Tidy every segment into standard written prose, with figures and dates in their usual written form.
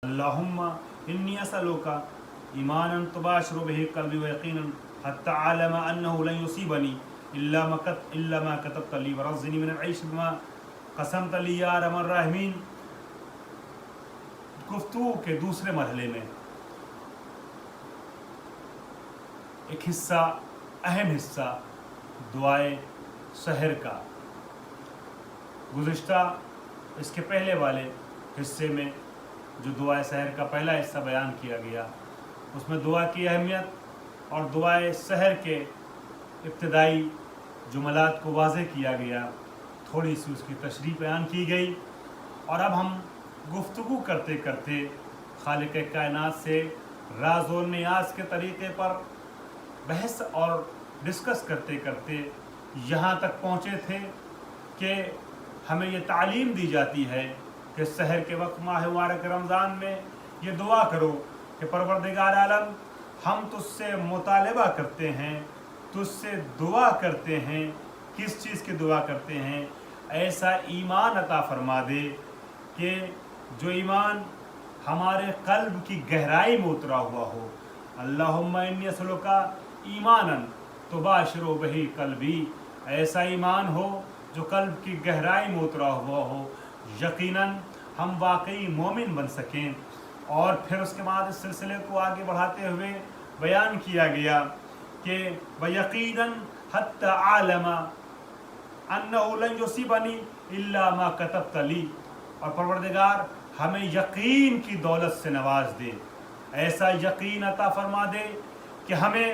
اللهم إني أسألك إيمانا تباشر به قلبي ويقينا حتى أعلم أنه لن يصيبني إلا ما كتبت لي ورزقني من العيش بما قسمت لي يا أرحم الراحمین۔ گفتگو کے دوسرے مرحلے میں ایک حصہ، اہم حصہ دعائے سحر کا گزشتہ اس کے پہلے والے حصے میں جو دعائے سحر کا پہلا حصہ بیان کیا گیا، اس میں دعا کی اہمیت اور دعائے سحر کے ابتدائی جملات کو واضح کیا گیا، تھوڑی سی اس کی تشریح بیان کی گئی، اور اب ہم گفتگو کرتے کرتے خالق کائنات سے راز و نیاز کے طریقے پر بحث اور ڈسکس کرتے کرتے یہاں تک پہنچے تھے کہ ہمیں یہ تعلیم دی جاتی ہے کہ سحر کے وقت ماہ مبارک رمضان میں یہ دعا کرو کہ پروردگار عالم ہم تجھ سے مطالبہ کرتے ہیں، تجھ سے دعا کرتے ہیں۔ کس چیز کی دعا کرتے ہیں؟ ایسا ایمان عطا فرما دے کہ جو ایمان ہمارے قلب کی گہرائی میں اترا ہوا ہو۔ اللہم انی اسألک ایمانا تباشر بہ قلبی، ایسا ایمان ہو جو قلب کی گہرائی میں اترا ہوا ہو، یقیناً ہم واقعی مومن بن سکیں۔ اور پھر اس کے بعد اس سلسلے کو آگے بڑھاتے ہوئے بیان کیا گیا کہ وَيَقِينًا حَتَّى عَالَمَ أَنَّهُ لَن يُصِيبَنِي إِلَّا مَا كَتَبْتَ لِي، اور پروردگار ہمیں یقین کی دولت سے نواز دے، ایسا یقین عطا فرما دے کہ ہمیں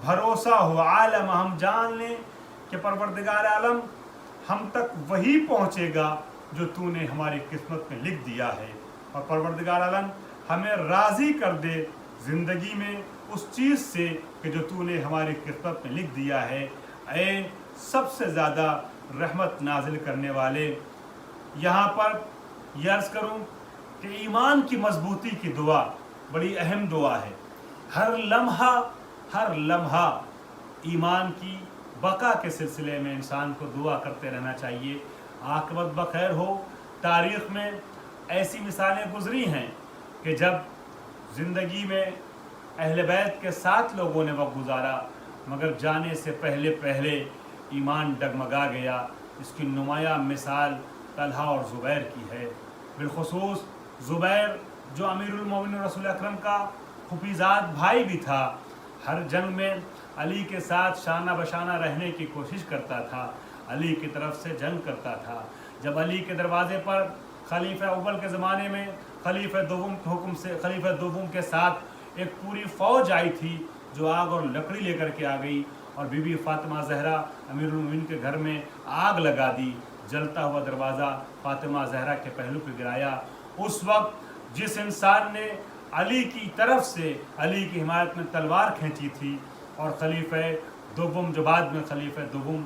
بھروسہ ہو، عالم ہم جان لیں کہ پروردگار عالم ہم تک وہی پہنچے گا جو تو نے ہماری قسمت میں لکھ دیا ہے، اور پروردگار عالم ہمیں راضی کر دے زندگی میں اس چیز سے کہ جو تو نے ہماری قسمت میں لکھ دیا ہے۔ اے سب سے زیادہ رحمت نازل کرنے والے، یہاں پر یہ عرض کروں کہ ایمان کی مضبوطی کی دعا بڑی اہم دعا ہے۔ ہر لمحہ ایمان کی بقا کے سلسلے میں انسان کو دعا کرتے رہنا چاہیے، عاقبت بخیر ہو۔ تاریخ میں ایسی مثالیں گزری ہیں کہ جب زندگی میں اہل بیت کے ساتھ لوگوں نے وقت گزارا مگر جانے سے پہلے ایمان ڈگمگا گیا۔ اس کی نمایاں مثال طلحہ اور زبیر کی ہے، بالخصوص زبیر جو امیر المومنین رسول اکرم کا خفیزاد بھائی بھی تھا، ہر جنگ میں علی کے ساتھ شانہ بشانہ رہنے کی کوشش کرتا تھا، علی کی طرف سے جنگ کرتا تھا۔ جب علی کے دروازے پر خلیفہ اول کے زمانے میں خلیفہ دوم کے ساتھ ایک پوری فوج آئی تھی جو آگ اور لکڑی لے کر کے آ گئی اور بی بی فاطمہ زہرا امیر المومنین کے گھر میں آگ لگا دی، جلتا ہوا دروازہ فاطمہ زہرا کے پہلو پہ گرایا۔ اس وقت جس انسان نے علی کی طرف سے علی کی حمایت میں تلوار کھینچی تھی اور خلیفہ دوم جو بعد میں خلیفہ دوم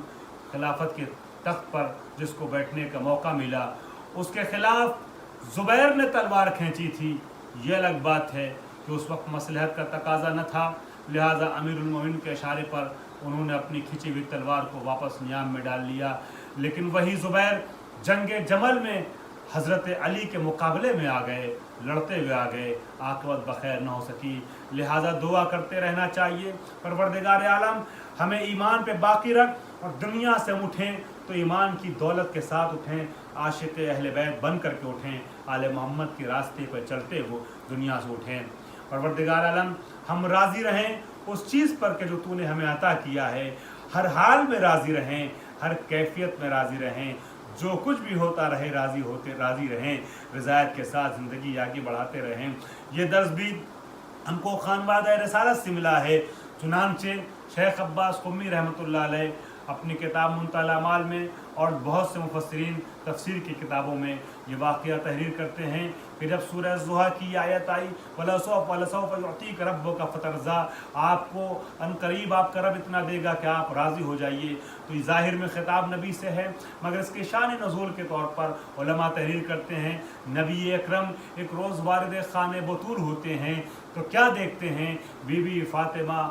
خلافت کے تخت پر جس کو بیٹھنے کا موقع ملا، اس کے خلاف زبیر نے تلوار کھینچی تھی، یہ الگ بات ہے کہ اس وقت مصلحت کا تقاضا نہ تھا، لہٰذا امیر المومنین کے اشارے پر انہوں نے اپنی کھینچی ہوئی تلوار کو واپس نیام میں ڈال لیا۔ لیکن وہی زبیر جنگ جمل میں حضرت علی کے مقابلے میں آ گئے، لڑتے ہوئے آ گئے، عاقبت بخیر نہ ہو سکی۔ لہٰذا دعا کرتے رہنا چاہیے، پروردگار عالم ہمیں ایمان پہ باقی رکھ، اور دنیا سے ہم اٹھیں تو ایمان کی دولت کے ساتھ اٹھیں، عاشق اہل بیت بن کر کے اٹھیں، آل محمد کے راستے پر چلتے ہوئے دنیا سے اٹھیں۔ پروردگار عالم ہم راضی رہیں اس چیز پر کہ جو تو نے ہمیں عطا کیا ہے، ہر حال میں راضی رہیں، ہر کیفیت میں راضی رہیں، جو کچھ بھی ہوتا رہے راضی رہیں، رضایت کے ساتھ زندگی آگے بڑھاتے رہیں۔ یہ درس بھی ہم کو خانوادہ رسالت سے ملا ہے، چنانچہ شیخ عباس قمی رحمۃ اللہ علیہ اپنی کتاب منتہی الاعمال میں اور بہت سے مفسرین تفسیر کی کتابوں میں یہ واقعہ تحریر کرتے ہیں کہ جب سورہ ضحیٰ کی آیت آئی وَلَسَوْفَ يُعْطِيكَ رَبُّكَ فَتَرْضَىٰ، آپ کو عنقریب آپ کا رب اتنا دے گا کہ آپ راضی ہو جائیے، تو یہ ظاہر میں خطاب نبی سے ہے، مگر اس کے شان نزول کے طور پر علماء تحریر کرتے ہیں نبی اکرم ایک روز وارد خانہ بطول ہوتے ہیں تو کیا دیکھتے ہیں؟ بی بی فاطمہ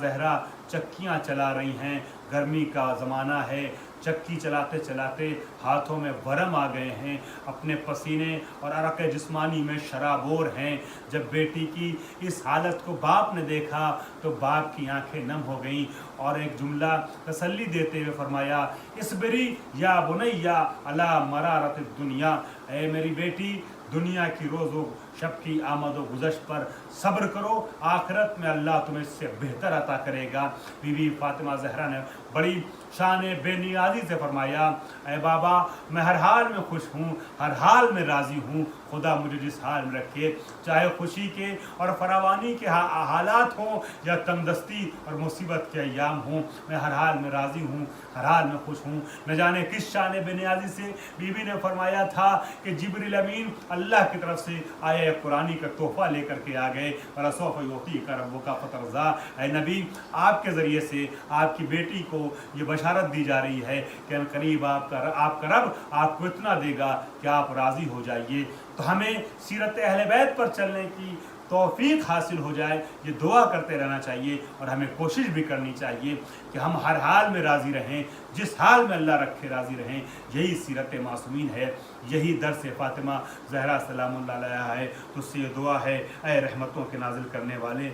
زہرا چکیاں چلا رہی ہیں، گرمی کا زمانہ ہے، चक्की चलाते चलाते हाथों में वरम आ गए हैं, अपने पसीने और अरक जिस्मानी में शराबोर हैं। जब बेटी की इस हालत को बाप ने देखा तो बाप की आंखें नम हो गईं और एक जुमला तसल्ली देते हुए फरमाया, इसबिरी या बुनैया अला मरारत दुनिया, ऐ मेरी बेटी दुनिया की रोज़ो शब की आमद व गुज़श पर सब्र करो, आखिरत में अल्लाह तुम्हें इससे बेहतर अता करेगा। बीवी फातिमा ज़हरा ने बड़ी शान बेनियाजी से फरमाया, ऐ बाबा मैं हर हाल में खुश हूँ, हर हाल में राज़ी हूँ, खुदा मुझे जिस हाल में रखे, चाहे खुशी के और फरावानी के हालात हों या तंगदस्ती और मुसीबत के अय्याम हों, मैं हर हाल में राज़ी हूँ, हर हाल में खुश हूँ। न जाने किस शान बेनियाजी से बीवी ने फरमाया था कि जिब्रील अमीन अल्लाह की तरफ से आया कुरानी का तोहफा लेकर के आ गए, और सौफ योती का रब्बो का फतरजा, ऐ नबी आपके ज़रिए से आपकी बेटी को ये बशारत दी जा रही है कि करीब आपका रब आपको इतना देगा कि आप राज़ी हो जाइए। तो हमें सीरत अहले बैत पर चलने की तौफीक हासिल हो जाए, ये दुआ करते रहना चाहिए और हमें कोशिश भी करनी चाहिए कि हम हर हाल में राज़ी रहें, जिस हाल में अल्लाह रखे राज़ी रहें। यही सीरत मासूमीन है, यही दर्स फ़ातिमा ज़हरा सलामुल्लाह अलैहा है। तो उससे ये दुआ है, ऐ रहमतों के नाजिल करने वाले,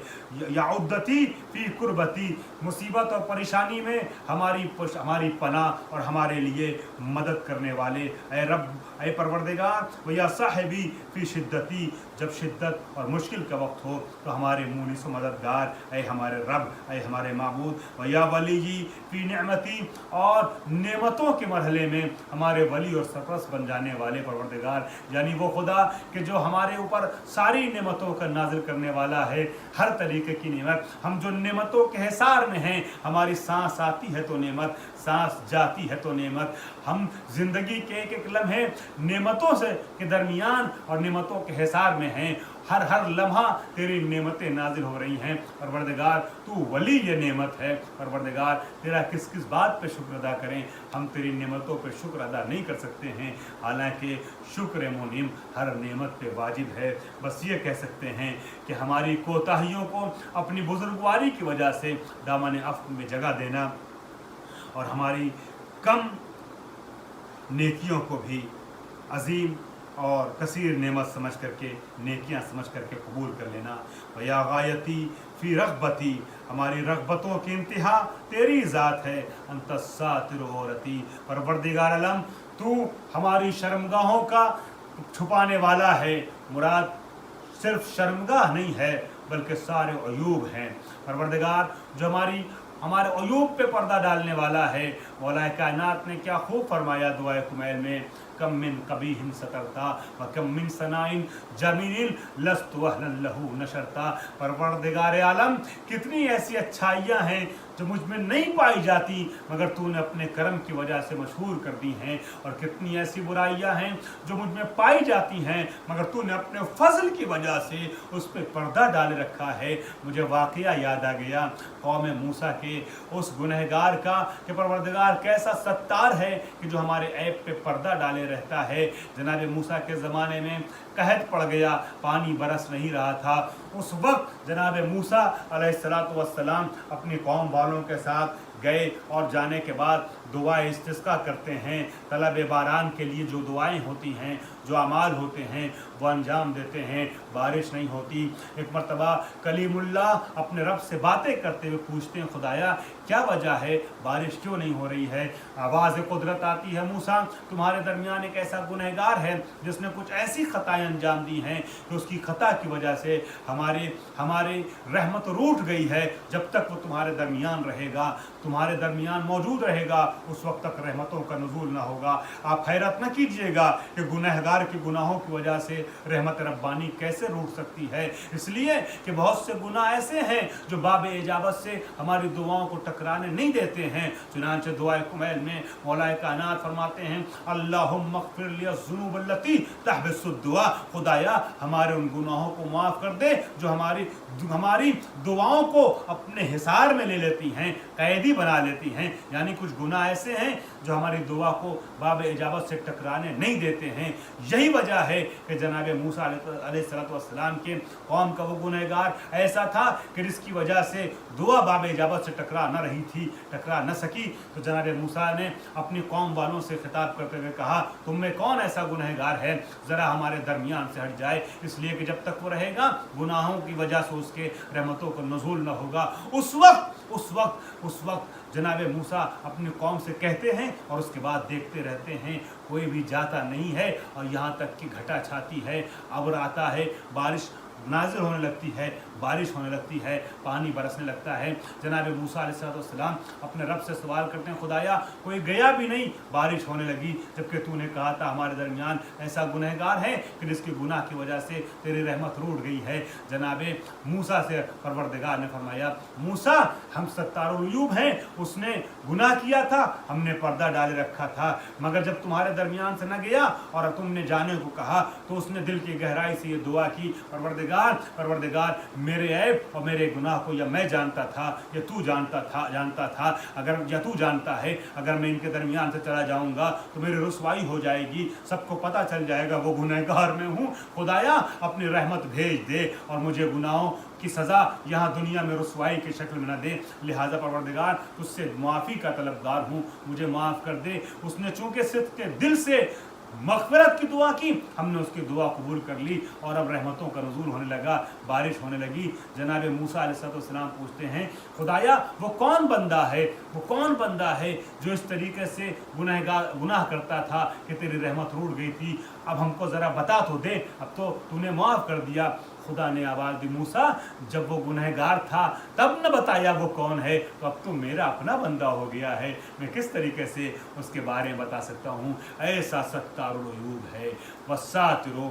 या उद्दती फ़ी कुर्बती, मुसीबत और परेशानी में हमारी पनाह और हमारे लिए मदद करने वाले, ऐ रब, ऐ परवरदिगार, व या साहिबी फ़ी शिद्दती, जब शिद्दत और मुश्किल का वक्त हो तो हमारे मुनीस मददगार, ऐ हमारे रब, ऐ हमारे माबूद, व या वली फ़ी नेमती, और नेमतों के मरहले में हमारे वली और सरपरस्त बन जाने वाले परवरदिगार, यानी वो खुदा कि जो हमारे ऊपर सारी नेमतों का नाजिल करने वाला है, हर तरीके की नेमत। हम जो नेमतों के हिसार में हैं, हमारी सांस आती है तो नेमत, सांस जाती है तो नेमत, हम ज़िंदगी के एक एक लम्हे नेमतों से के दरमियान और नेमतों के हिसार में हैं। हर लम्हा तेरी नेमतें नाजिल हो रही हैं। परवरदिगार तू वली ये नेमत है। परवरदिगार तेरा किस किस बात पे शुक्र अदा करें, हम तेरी नेमतों पे शुक्र अदा नहीं कर सकते हैं, हालांकि शुक्र मुनीम हर नेमत पे वाजिब है। बस ये कह सकते हैं कि हमारी कोताहियों को अपनी बुजुर्गवारी की वजह से दामन अफ़्व में जगह देना और हमारी कम नेकियों को भी अजीम और कसीर नेमत समझ करके, नेकियां समझ करके कबूल कर लेना। या गायती फ़ी रग़बती, हमारी रग़बतों की इंतहा तेरी ज़ात है। अंत सातिर औरती, परवरदिगार आलम तू हमारी शर्मगाहों का छुपाने वाला है। मुराद सिर्फ शर्मगाह नहीं है बल्कि सारे अयूब हैं। परवरदिगार जो हमारे अयूब पे पर्दा डालने वाला है। मौला कायनात ने क्या खूब फरमाया दुआए कुमैल में, कम मिन कबीहिन सतरता व कम मिन सनाइन जमीनिल लस्तु अहलन लहू नशरता। परवरदिगार आलम कितनी ऐसी अच्छाइयाँ हैं जो मुझ में नहीं पाई जाती मगर तूने अपने करम की वजह से मशहूर कर दी हैं, और कितनी ऐसी बुराइयां हैं जो मुझ में पाई जाती हैं मगर तूने अपने फजल की वजह से उस पर पर्दा डाल रखा है। मुझे वाक़या याद आ गया कौम मूसा के उस गुनहगार का कि परवरदिगार कैसा सत्तार है कि जो हमारे ऐब पे पर्दा डाले रहता है। जनाब मूसा के ज़माने में कहत पड़ गया, पानी बरस नहीं रहा था। उस वक्त जनाब मूसा अलैहिस्सलातु वस्सलाम अपनी कौम वालों के साथ गए और जाने के बाद दुआएं इस्तिस्का करते हैं। तलब बारान के लिए जो दुआएं होती हैं, जो अमाल होते हैं वो अंजाम देते हैं, बारिश नहीं होती। एक मरतबा कलीमुल्लाह अपने रब से बातें करते हुए पूछते हैं, खुदाया क्या वजह है, बारिश क्यों नहीं हो रही है। आवाज़ कुदरत आती है, मूसा तुम्हारे दरमियान एक ऐसा गुनहगार है जिसने कुछ ऐसी खताएं अंजाम दी हैं कि उसकी खता की वजह से हमारी रहमत रूठ गई है। जब तक वो तुम्हारे दरमियान रहेगा, तुम्हारे दरमियान मौजूद रहेगा, उस वक्त तक रहमतों का नुज़ूल ना होगा। आप हैरत न कीजिएगा कि गुनहगार के गुनाहों की वजह से रहमत रब्बानी कैसे रूठ सकती है। इसलिए कि बहुत से गुनाह ऐसे हैं जो बाब इजाबत से हमारी दुआओं को टकराने नहीं देते हैं। चुनांचे दुआए कुमैल में मौला कायनात फरमाते हैं, अल्लाहुम्मा अग़फ़िर लिया ज़ुनूब अल्लती तहबिसुद दुआ, खुदाया हमारे उन गुनाहों को माफ़ कर दे जो हमारी दुआओं को अपने हिसार में ले लेती हैं, कैदी बना लेती हैं। यानी कुछ गुनाह गुनाह ऐसे हैं जो हमारी दुआ को बाब इजाबत से टकराने नहीं देते हैं। यही वजह है कि जनाब मूसा अलैहिस्सलाम के कौम का वो गुनहगार ऐसा था कि जिसकी वजह से दुआ बाब इजाबत से टकरा न रही थी, टकरा न सकी। तो जनाब मूसा ने अपनी कौम वालों से खिताब करते हुए कहा, तुम में कौन ऐसा गुनहगार है, ज़रा हमारे दरमियान से हट जाए, इसलिए कि जब तक वो रहेगा गुनाहों की वजह से उसके रहमतों का नुज़ूल न होगा। उस वक्त जनाब मूसा अपनी कौम से कहते हैं और उसके बाद देखते रहते हैं, कोई भी जाता नहीं है और यहाँ तक कि घटा छाती है, अब्र आता है, बारिश नाजिल होने लगती है, बारिश होने लगती है, पानी बरसने लगता है। जनाब मूसा अलैहिस्सलाम अपने रब से सवाल करते हैं, खुदाया कोई गया भी नहीं, बारिश होने लगी, जबकि तूने कहा था हमारे दरमियान ऐसा गुनहगार है कि जिसके गुनाह की वजह से तेरी रहमत रूठ गई है। जनाब मूसा से परवरदिगार ने फरमाया, मूसा हम सत्तारुल उयूब हैं, उसने गुनाह किया था, हमने पर्दा डाले रखा था, मगर जब तुम्हारे दरमियान से न गया और तुमने जाने को कहा तो उसने दिल की गहराई से ये दुआ की, परवरदिगार मेरे ऐब और मेरे गुनाह को या मैं जानता था या तू जानता था, अगर या तू जानता है, अगर मैं इनके दरमियान से चला जाऊंगा तो मेरी रुसवाई हो जाएगी, सबको पता चल जाएगा वो गुनहगार मैं हूँ। खुदाया अपनी रहमत भेज दे और मुझे गुनाहों की सज़ा यहाँ दुनिया में रुसवाई की शक्ल में न दे, लिहाजा परवरदिगार तुझसे माफ़ी का तलबगार हूँ, मुझे माफ़ कर दे। उसने चूँकि सिद्क़ के दिल से मग़फ़िरत की दुआ की, हमने उसकी दुआ कबूल कर ली और अब रहमतों का नुज़ूल होने लगा, बारिश होने लगी। जनाब मूसा अलैहिस्सलाम पूछते हैं, खुदाया वो कौन बंदा है जो इस तरीके से गुनाह करता था कि तेरी रहमत रूठ गई थी, अब हमको ज़रा बता तो दे, अब तो तूने माफ़ कर दिया। खुदा ने आवाज़ दी, मूसा जब वो गुनहगार था तब न बताया वो कौन है, तो अब तो मेरा अपना बंदा हो गया है, मैं किस तरीके से उसके बारे में बता सकता हूँ। ऐसा सत्तारुल उयूब है वस्सातिरो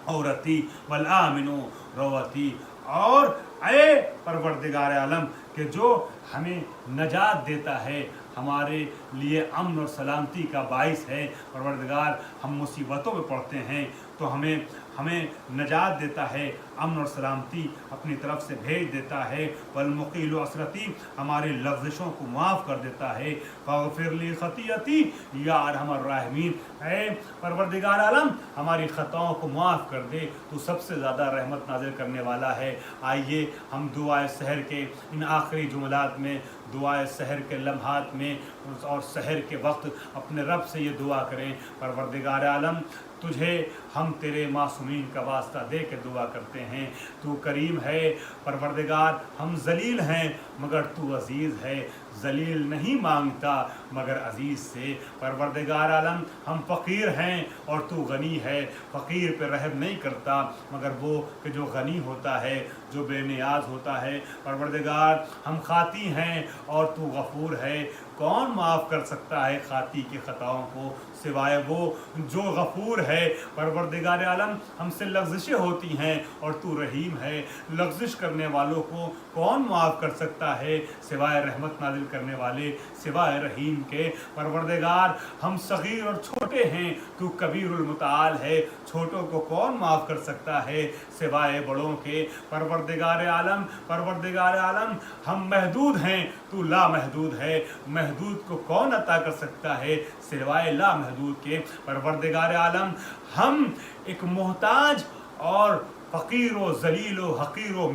औरती वल आमिनो रवती, और ऐ परवरदिगार आलम कि जो हमें नजात देता है, हमारे लिए अमन और सलामती का बाइस है। परवरदिगार हम मुसीबतों में पड़ते हैं तो हमें नजात देता है, अमन और सलामती अपनी तरफ से भेज देता है। वलमुक़ील असरती हमारी लग़ज़िशों को माफ़ कर देता है। फ़ग़फ़िर ली ख़तीअती या अरहमर राहिमीन, ऐ परवरदिगार आलम हमारी ख़ताओं को माफ़ कर दे, तो सबसे ज़्यादा रहमत नाज़िल करने वाला है। आइए हम दुआए सहर के इन आखिरी जुमलात में, दुआए सहर के लम्हात में और सहर के वक्त अपने रब से ये दुआ करें, परवरदिगार आलम तुझे हम तेरे मासूमीन का वास्ता दे के दुआ करते हैं, तू करीम है परवरदिगार, हम जलील हैं मगर तू अजीज़ है, जलील नहीं मांगता मगर अजीज़ से। परवरदिगार आलम हम फ़कीर हैं और तू गनी है, फ़कीर पे रहम नहीं करता मगर वो कि जो गनी होता है, जो बेनियाज होता है। परवरदिगार हम खाती हैं और तू गफ़ूर है, कौन माफ़ कर सकता है खाती की ख़ताओं को सिवाय वो जो गफ़ूर है। परवरदिगार आलम हमसे लग़ज़िशें होती हैं और तू रहीम है, लग़ज़िश करने वालों को कौन माफ़ कर सकता है सिवाय रहमत नाज़िल करने वाले, सिवाय रहीम के। परवरदिगार हम सग़ीर और छोटे हैं, तू कबीरुल मुतआल है, छोटों को कौन माफ़ कर सकता है सिवाय बड़ों के। परवरदिगार आलम हम महदूद हैं, तू लामहदूद है, महदूद को कौन अता कर सकता है सिवाय लामहदूद के। परवरदिगार आलम हम एक मोहताज और फ़कीर व ज़लील व हक़ीर व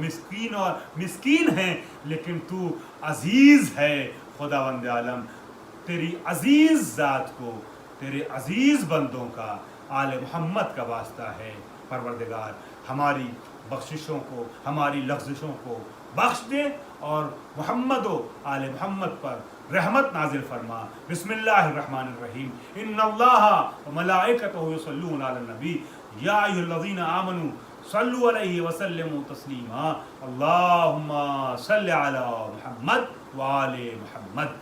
मिस्कीन हैं, लेकिन तू अज़ीज़ है। खुदावंद आलम तेरी अज़ीज़ ज़ात को, तेरे अज़ीज़ बंदों का, आले मोहम्मद का वास्ता है। परवरदिगार हमारी बख्शिशों को, हमारी लग़ज़िशों को बख्श दे और मोहम्मद व आले मोहम्मद पर रहमत नाजिल फरमा। बिस्मिल्लाहिर्रहमानिर्रहीम, इन्नल्लाहा व मलाइकतहु युसल्लूना अलन नबी या अय्युहल्लज़ीना आमनू सल्लु अलैहि व सल्लिमू तस्लीमा। अल्लाहुम्मा सल्लि अला मुहम्मद व आले मुहम्मद।